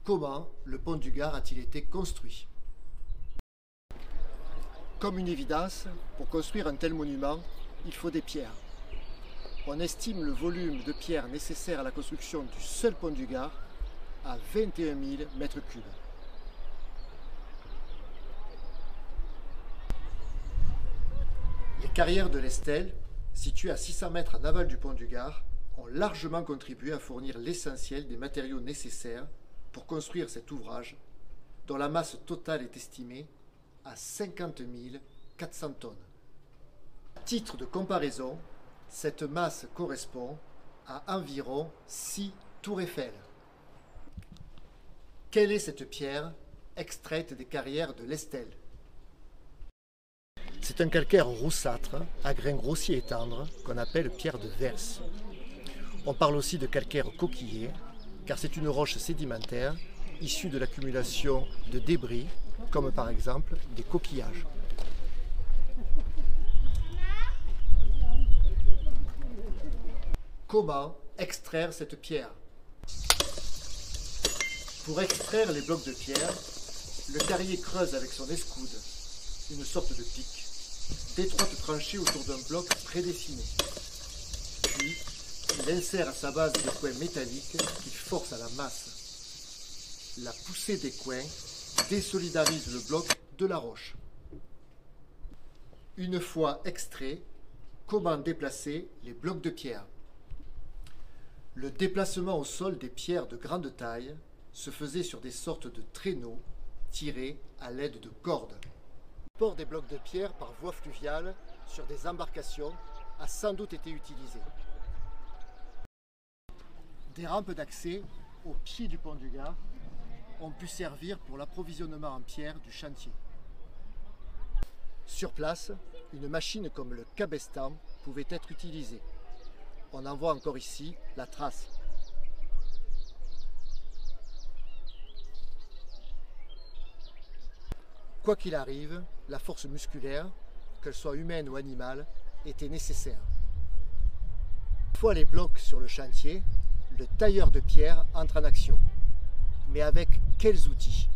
Comment le pont du Gard a-t-il été construit? Comme une évidence, pour construire un tel monument, il faut des pierres. On estime le volume de pierres nécessaire à la construction du seul pont du Gard à 21 000 mètres cubes. Les carrières de l'Estelle, situées à 600 mètres en aval du pont du Gard, ont largement contribué à fournir l'essentiel des matériaux nécessaires pour construire cet ouvrage, dont la masse totale est estimée à 50 400 tonnes. À titre de comparaison, cette masse correspond à environ 6 tours Eiffel. Quelle est cette pierre extraite des carrières de l'Estelle? C'est un calcaire roussâtre à grains grossiers et tendres qu'on appelle pierre de Vers. On parle aussi de calcaire coquillé car c'est une roche sédimentaire issue de l'accumulation de débris comme par exemple des coquillages. Comment extraire cette pierre? Pour extraire les blocs de pierre, le carrier creuse avec son escoude, une sorte de pic, d'étroites tranchées autour d'un bloc prédessiné. Puis, il insère à sa base des coins métalliques qu'il force à la masse. La poussée des coins désolidarise le bloc de la roche. Une fois extrait, comment déplacer les blocs de pierre? Le déplacement au sol des pierres de grande taille se faisait sur des sortes de traîneaux tirés à l'aide de cordes. Le port des blocs de pierre par voie fluviale sur des embarcations a sans doute été utilisé. Des rampes d'accès au pied du pont du Gard ont pu servir pour l'approvisionnement en pierre du chantier. Sur place, une machine comme le cabestan pouvait être utilisée. On en voit encore ici la trace. Quoi qu'il arrive, la force musculaire, qu'elle soit humaine ou animale, était nécessaire. Une fois les blocs sur le chantier, le tailleur de pierre entre en action. Mais avec quels outils?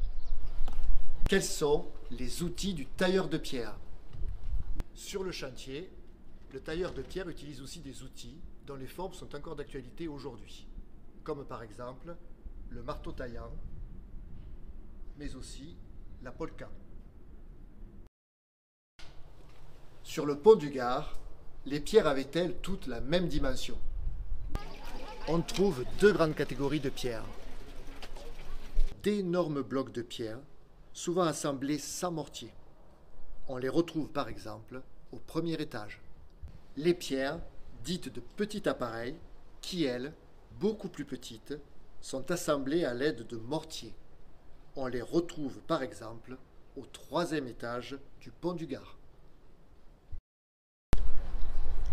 Quels sont les outils du tailleur de pierre? Sur le chantier, le tailleur de pierre utilise aussi des outils dont les formes sont encore d'actualité aujourd'hui, comme par exemple le marteau taillant, mais aussi la polka. Sur le pont du Gard, les pierres avaient-elles toutes la même dimension? On trouve deux grandes catégories de pierres. D'énormes blocs de pierre, souvent assemblés sans mortier. On les retrouve par exemple au premier étage. Les pierres, dites de petit appareil, qui elles, beaucoup plus petites, sont assemblées à l'aide de mortiers. On les retrouve par exemple au troisième étage du pont du Gard.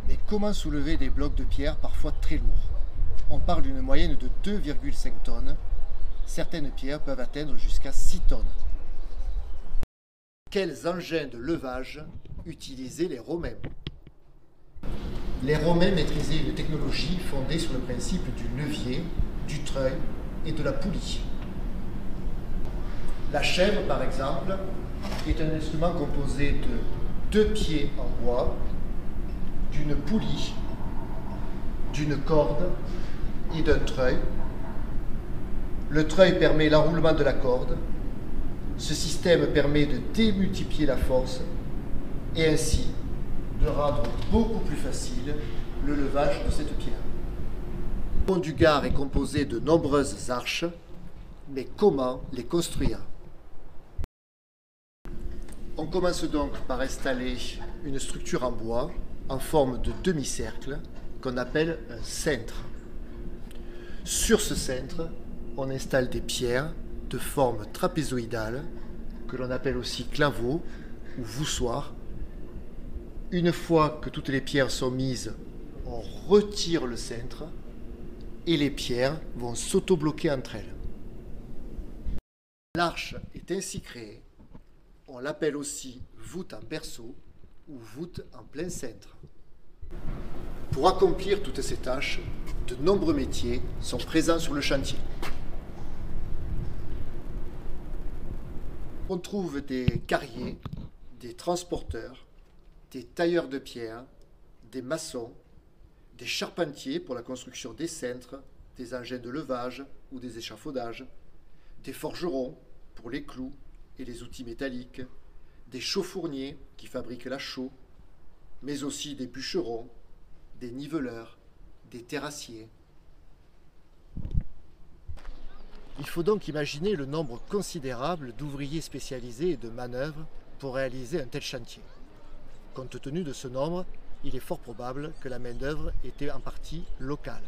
Mais comment soulever des blocs de pierre parfois très lourds? On parle d'une moyenne de 2,5 tonnes. Certaines pierres peuvent atteindre jusqu'à 6 tonnes. Quels engins de levage utilisaient les Romains? Les Romains maîtrisaient une technologie fondée sur le principe du levier, du treuil et de la poulie. La chèvre, par exemple, est un instrument composé de 2 pieds en bois, d'une poulie, d'une corde et d'un treuil. Le treuil permet l'enroulement de la corde. Ce système permet de démultiplier la force et ainsi de rendre beaucoup plus facile le levage de cette pierre. Le pont du Gard est composé de nombreuses arches, mais comment les construire? On commence donc par installer une structure en bois en forme de demi-cercle qu'on appelle un cintre. Sur ce cintre, on installe des pierres de forme trapézoïdale que l'on appelle aussi claveaux ou voussoirs. Une fois que toutes les pierres sont mises, on retire le cintre et les pierres vont s'auto-bloquer entre elles. L'arche est ainsi créée. On l'appelle aussi voûte en berceau ou voûte en plein cintre. Pour accomplir toutes ces tâches, de nombreux métiers sont présents sur le chantier. On trouve des carriers, des transporteurs, des tailleurs de pierre, des maçons, des charpentiers pour la construction des cintres, des engins de levage ou des échafaudages, des forgerons pour les clous et les outils métalliques, des chauffourniers qui fabriquent la chaux, mais aussi des bûcherons, des niveleurs, des terrassiers. Il faut donc imaginer le nombre considérable d'ouvriers spécialisés et de manœuvres pour réaliser un tel chantier. Compte tenu de ce nombre, il est fort probable que la main-d'œuvre était en partie locale.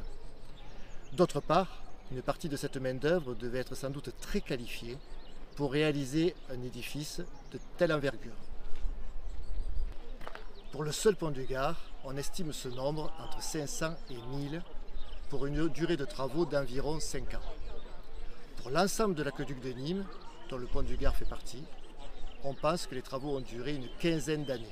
D'autre part, une partie de cette main-d'œuvre devait être sans doute très qualifiée pour réaliser un édifice de telle envergure. Pour le seul pont du Gard, on estime ce nombre entre 500 et 1000 pour une durée de travaux d'environ 5 ans. Pour l'ensemble de l'aqueduc de Nîmes, dont le pont du Gard fait partie, on pense que les travaux ont duré une quinzaine d'années.